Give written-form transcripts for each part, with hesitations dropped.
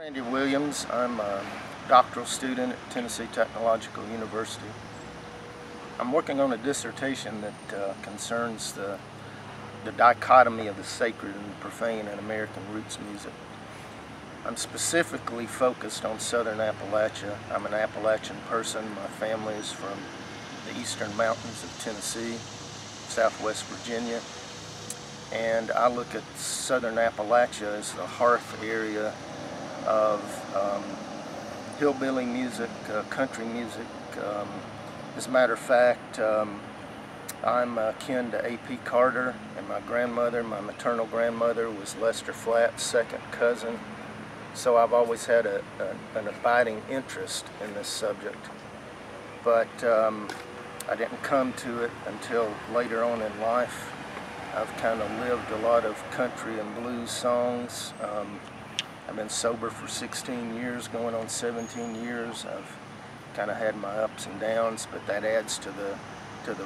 Randy Williams. I'm a doctoral student at Tennessee Technological University. I'm working on a dissertation that concerns the dichotomy of the sacred and the profane in American roots music. I'm specifically focused on Southern Appalachia. I'm an Appalachian person. My family is from the eastern mountains of Tennessee, Southwest Virginia, and I look at Southern Appalachia as the hearth area of hillbilly music, country music. As a matter of fact, I'm kin to A.P. Carter, and my grandmother, my maternal grandmother, was Lester Flatt's second cousin. So I've always had an abiding interest in this subject. But I didn't come to it until later on in life. I've kind of lived a lot of country and blues songs. I've been sober for 16 years, going on 17 years. I've kind of had my ups and downs, but that adds to the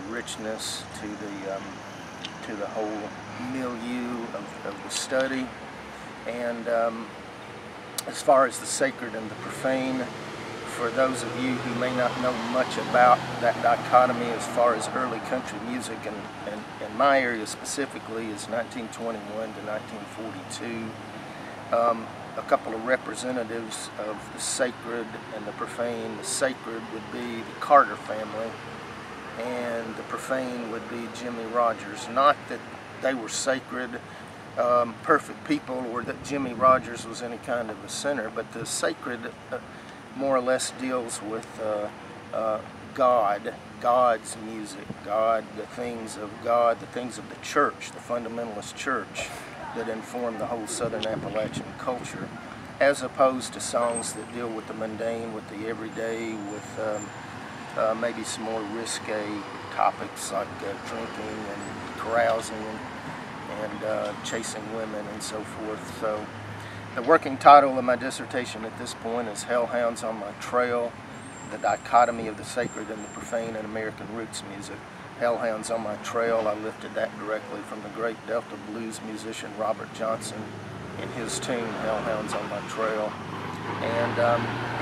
richness, to the whole milieu of the study. And as far as the sacred and the profane, for those of you who may not know much about that dichotomy as far as early country music, and in my area specifically is 1921 to 1942, a couple of representatives of the sacred and the profane. The sacred would be the Carter family, and the profane would be Jimmy Rogers. Not that they were sacred, perfect people, or that Jimmy Rogers was any kind of a sinner, but the sacred more or less deals with God's music, the things of God, the things of the church, the fundamentalist church that inform the whole Southern Appalachian culture, as opposed to songs that deal with the mundane, with the everyday, with maybe some more risque topics like drinking and carousing and chasing women and so forth. So the working title of my dissertation at this point is Hellhounds on My Trail, the dichotomy of the sacred and the profane in American roots music. Hellhounds on My Trail, I lifted that directly from the great Delta blues musician Robert Johnson in his tune Hellhounds on My Trail. And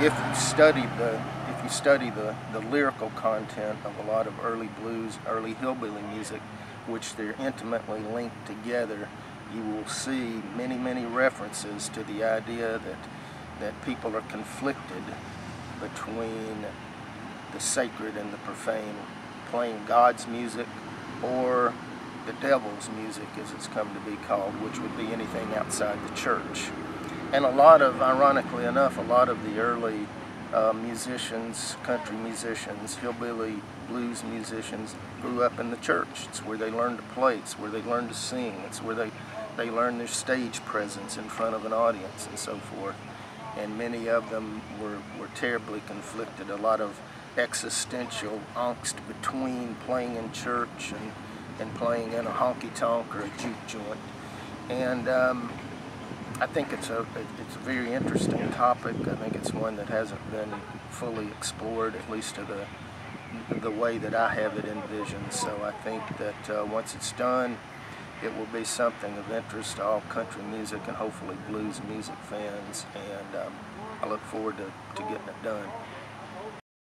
if you study the lyrical content of a lot of early blues, early hillbilly music, which they're intimately linked together, you will see many references to the idea that people are conflicted between the sacred and the profane, playing God's music or the devil's music, as it's come to be called, which would be anything outside the church. And ironically enough, a lot of the early musicians, country musicians, hillbilly blues musicians grew up in the church. It's where they learned to play, it's where they learned to sing, it's where they learned their stage presence in front of an audience and so forth. And many of them were terribly conflicted, a lot of existential angst between playing in church and playing in a honky-tonk or a juke joint. And I think it's a very interesting topic. I think it's one that hasn't been fully explored, at least to the way that I have it envisioned. So I think that once it's done, it will be something of interest to all country music and hopefully blues music fans, and I look forward to getting it done.